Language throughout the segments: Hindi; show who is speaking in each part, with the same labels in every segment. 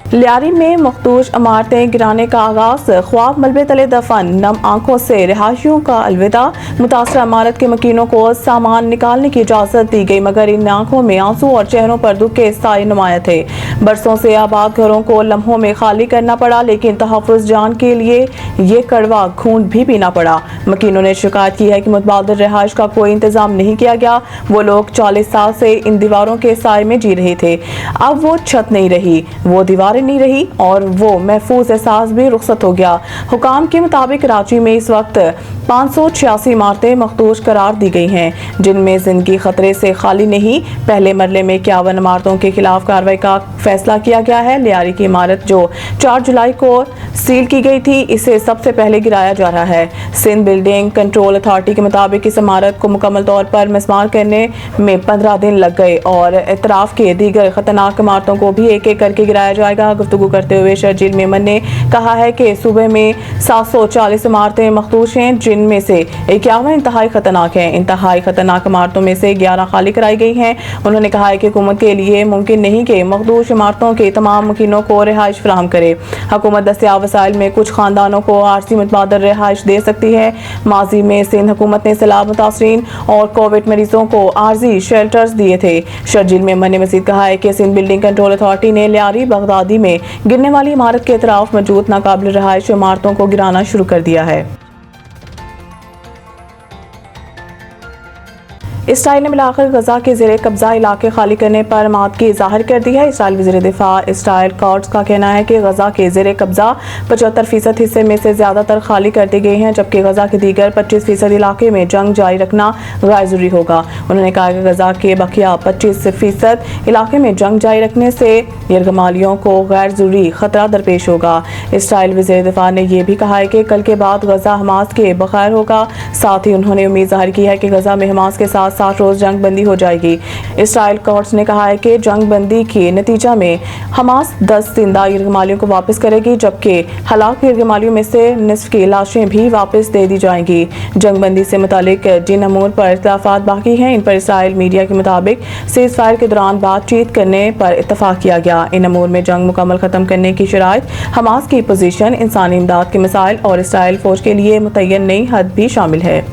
Speaker 1: लियारी में मखदूश इमारतें गिराने का आगाज, ख्वाब मलबे तले दफन, नम आंखों से रिहायशियों का अलविदा। मुतासरा इमारत के मकीनों को सामान निकालने की इजाजत दी गई, मगर इन आंखों में आंसू और चेहरों पर दुख के साए नुमाया थे। बरसों से आबाद घरों को लम्हों में खाली करना पड़ा, लेकिन तहफ़्फ़ुज़ जान के लिए ये कड़वा घूंट भी पीना पड़ा। मकीनों ने शिकायत की है कि मुतबादिल रिहाइश का कोई इंतजाम नहीं किया गया। वो लोग 40 साल से इन दीवारों के साए में जी रहे थे। अब वो छत नहीं रही, वो दीवारें नहीं रही और वो महफूज एहसास भी रुखसत हो गया। हुकाम के मुताबिक कराची में इस वक्त 586 इमारतें मखदूश करार दी गई हैं, जिनमें जिंदगी खतरे से खाली नहीं। पहले मरले में 51 इमारतों के खिलाफ कार्रवाई का फैसला किया गया है। लियारी की इमारत जो 4 जुलाई को सील की गई थी, इसे सबसे पहले गिराया जा रहा है। सिंध बिल्डिंग कंट्रोल अथॉरिटी के मुताबिक इस इमारत को मुकम्मल तौर पर मिसमार करने में 15 दिन लग गए और इतराफ के दीगर खतरनाक इमारतों को भी एक एक करके गिराया जाएगा। गुफ्तगू करते हुए शर्जील मेमन ने कहा है कि सूबे में 740 इमारतें मखदूश हैं, जिनमें से 51 इंतहाई खतरनाक हैं। इंतहाई खतरनाक इमारतों में से 11 खाली कराई गई हैं। उन्होंने कहा है कि हुकूमत के लिए मुमकिन नहीं कि मखदूश इमारतों के तमाम मकीनों को रिहाइश फराहम करे। हुकूमत दस्तियाब वसाइल में कुछ खानदानों को आरजी मुतबादल रिहाइश दे सकती है। माजी में सिंध हुकूमत ने सैलाब मुतासरीन और कोविड मरीजों को आरजी शेल्टर्स दिए थे। शर्जील मेमन ने मजीद कहा है कि सिंध बिल्डिंग कंट्रोल अथॉरिटी ने लियारी बगदादी में गिरने वाली इमारत के अतराफ मौजूद नाकाबिल रिहाइश इमारतों को गिराना शुरू कर दिया है। इसराइल ने मिलाकर गजा के ज़ेरे कब्जा इलाके खाली करने पर आमादगी जाहिर कर दी है। इसराइल वज़ीर दिफा इसराइल कॉट्स का कहना है कि गजा के ज़ेरे कब्जा 75% हिस्से में से ज़्यादातर खाली कर दी गई हैं, जबकि गजा के दीगर 25% इलाके में जंग जारी रखना गैर ज़रूरी होगा। उन्होंने कहा कि गजा के बकिया 25% इलाके में जंग जारी रखने से यरगमालियों को गैर ज़रूरी खतरा दरपेश होगा। इसराइल वज़ीर दिफा ने यह भी कहा है कि कल के बाद गजा हमास के बखैर होगा। साथ ही उन्होंने उम्मीद जाहिर की है कि गजा में हमास के साथ 60 रोज जंग बंदी हो जाएगी। इसराइल कोर्ट्स ने कहा है कि जंग बंदी के नतीजा में हमास 10 जिंदा यरगमालियों को वापस करेगी, जबकि हलाक यरगमालियों में से निस्फ की लाशें भी वापस दे दी जाएंगी। जंग बंदी से मुतालिक जिन अमूर पर इख्तिलाफात बाकी हैं, इन पर इसराइल मीडिया के मुताबिक सीज फायर के दौरान बातचीत करने पर इत्तफाक किया गया। इन अमूर में जंग मुकम्मल खत्म करने की शराइत, हमास की पोजीशन, इंसानी इमदाद के मसाइल और इसराइल फौज के लिए मुतय्यन नई हद भी शामिल है।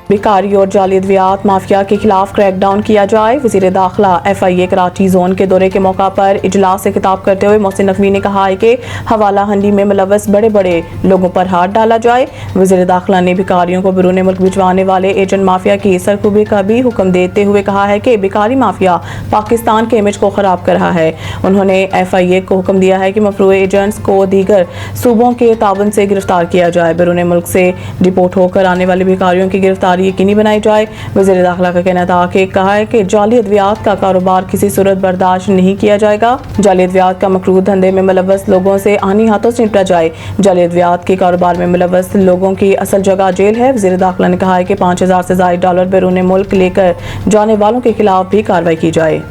Speaker 1: बेकारी और जाली अद्वियात माफिया के खिलाफ क्रैकडाउन किया जाए। वज़ीर दाखिला FIA कराची जोन के दौरे के मौका पर इजलास से खिताब करते हुए मोहसिन नकवी ने कहा है कि हवाला हंडी में मुलव्वस बड़े बड़े लोगों पर हाथ डाला जाए। वज़ीर दाखिला ने भिखारियों को बैरून मुल्क भिजवाने वाले एजेंट माफिया की सरखूबी का भी हुक्म देते हुए कहा है कि बेकारी माफिया पाकिस्तान के इमेज को खराब कर रहा है। उन्होंने FIA को हुक्म दिया है कि मफरूए एजेंट्स को दीगर सूबों के ताबन से गिरफ्तार किया जाए। बैरून मुल्क से डिपोर्ट होकर आने वाले भिखारियों की गिरफ्तारी यकीनी बनाई जाए। वज़ीर दाखिला का कहना था कि कहा है कि जाली अद्वियात का कारोबार किसी सूरत बर्दाश्त नहीं किया जाएगा। जाली अद्वियात का मकरूह धंधे में मुलव्वस लोगों से आनी हाथों से निपटा जाए। जाली अद्वियात के कारोबार में मुलव्वस लोगों की असल जगह जेल है। वज़ीर दाखिला ने कहा है कि 5000 से ज़ायद डॉलर बैरून मुल्क लेकर जाने वालों के खिलाफ भी कार्रवाई की जाए।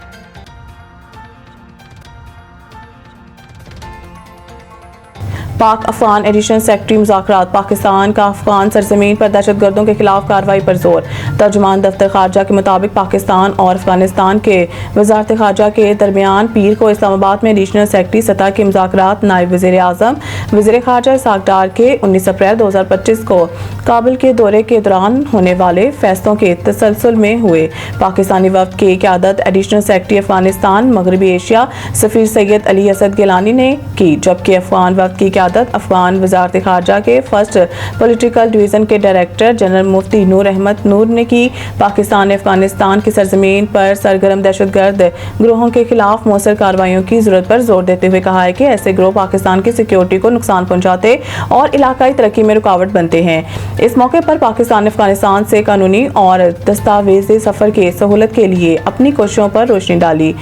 Speaker 1: पाक अफगान एडिशनल सेक्रेटरी मुज़ाकरात, पाकिस्तान का अफगान सरजमीन पर दहशतगर्दों के खिलाफ कार्रवाई पर जोर। तर्जुमान दफ्तर खारजा के मुताबिक पाकिस्तान और अफगानिस्तान के वजारत खारजा के दरमियान पीर को इस्लामाबाद में एडिशनल सेक्रेटरी सतह के मुज़ाकरात नायब वज़ीर आज़म वज़ीर खारजा इसहाक डार के 19 अप्रैल 2025 को काबुल के दौरे के दौरान होने वाले फैसलों के तसलसल में हुए। पाकिस्तानी वफ़द की क़यादत एडिशनल सेक्रेटरी अफगानिस्तान मगरबी एशिया सफ़ीर सैयद अली असद गिलानी ने की, जबकि अफगान वफ़द की अफगान वजारत खारजा के फर्स्ट पॉलिटिकल डिवीज़न के डायरेक्टर जनरल मुफ्ती नूर अहमद नूर ने की। पाकिस्तान ने अफगानिस्तान की सरजमीन पर सरगर्म दहशतगर्द ग्रोहों के खिलाफ मौसर कार्रवाइयों की जरूरत पर जोर देते हुए कहा है कि ऐसे ग्रोह पाकिस्तान की सिक्योरिटी को नुकसान पहुंचाते और इलाकाई तरक्की में रुकावट बनते हैं। इस मौके पर पाकिस्तान ने अफगानिस्तान से कानूनी और दस्तावेजी सफर के सहूलत के लिए अपनी कोशिशों पर रोशनी डाली।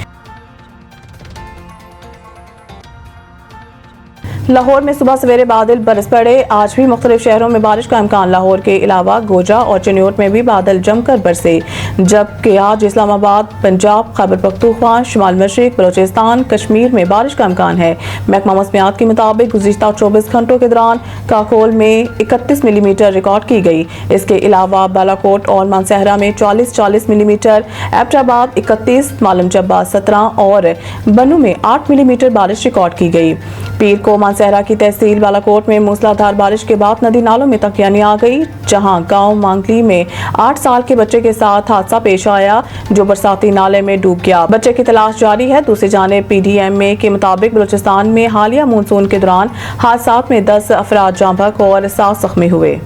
Speaker 1: लाहौर में सुबह सवेरे बादल बरस पड़े। आज भी मुख्तलिफ शहरों में बारिश का इम्कान। लाहौर के अलावा गोजा और चिन्योट में भी बादल जमकर बरसे, जबकि आज इस्लामाबाद, पंजाब, खैबर पख्तूनख्वा, शुमाल मशरिक, बलोचिस्तान, कश्मीर में बारिश का इम्कान है। महकमा मौसमियात के मुताबिक गुज़िश्ता 24 घंटों के दौरान काकोल में 31 मिलीमीटर रिकॉर्ड की गई। इसके अलावा बालाकोट और मानसहरा में 40 मिलीमीटर, एबटाबाद 31, मालम जब्बा 17 और बनू में 8 मिलीमीटर बारिश रिकॉर्ड की गई। पीर को मानसहरा की तहसील बालाकोट में मूसलाधार बारिश के बाद नदी नालों में तकियानी आ गई, जहां गांव मांगली में 8 साल के बच्चे के साथ हादसा पेश आया जो बरसाती नाले में डूब गया। बच्चे की तलाश जारी है। दूसरी जानिब PDMA के मुताबिक बलूचिस्तान में हालिया मानसून के दौरान हादसात में 10 अफराद जाँ बहक और 7 जख्मी हुए।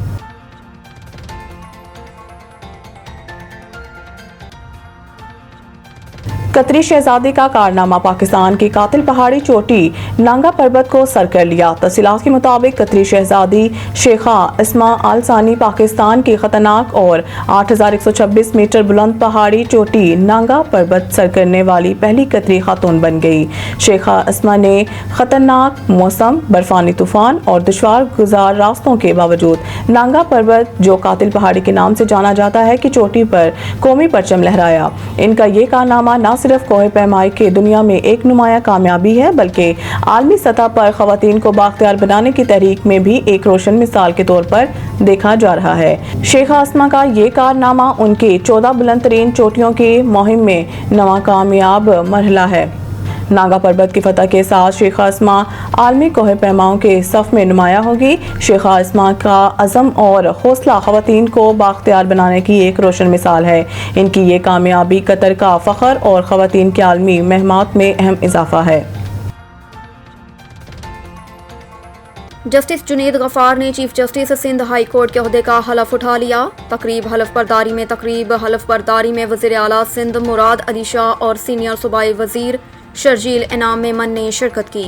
Speaker 1: कतरी शहजादी का कारनामा, पाकिस्तान की कातिल पहाड़ी चोटी नांगा पर्वत को सर कर लिया। तफसीलात के मुताबिक कतरी शहजादी शेखा इस्मा आल सानी पाकिस्तान की खतरनाक और 8126 मीटर बुलंद पहाड़ी चोटी नांगा पर्वत सर करने वाली पहली कतरी खातून बन गई। शेखा इस्मा ने खतरनाक मौसम, बर्फानी तूफान और दुश्वार गुजार रास्तों के बावजूद नांगा पर्वत, जो कातिल पहाड़ी के नाम से जाना जाता है, की चोटी पर कौमी परचम लहराया। इनका ये कारनामा न सिर्फ कोहे पैमाई के दुनिया में एक नुमाया कामयाबी है, बल्कि आलमी सतह पर खवातीन को बाख्तियार बनाने की तहरीक में भी एक रोशन मिसाल के तौर पर देखा जा रहा है। शेखा इस्मा का ये कारनामा उनकी 14 बुलंद तरीन चोटियों की मुहिम में नवा कामयाब मरहला है। नांगा पर्वत की फतह के साथ शेखा इस्मा आलमी कोहे पैमाओं के सफ में नुमाया होगी। शेखा इस्मा का अज़म और हौसला खवातीन को बाख्तियार बनाने की एक रोशन मिसाल है। इनकी ये कामयाबी कतर का फ़ख्र और खवातीन के आलमी महमात में अहम इजाफा है।
Speaker 2: जस्टिस जुनेद गफ्फार ने chief justice Sindh high court के ओहदे का हलफ उठा लिया। तकरीब हलफ बरदारी में वज़ीर आला सिंध मुराद अली शाह और सीनियर सूबाई वज़ीर शर्जील इनाम मेमन ने शिरकत की।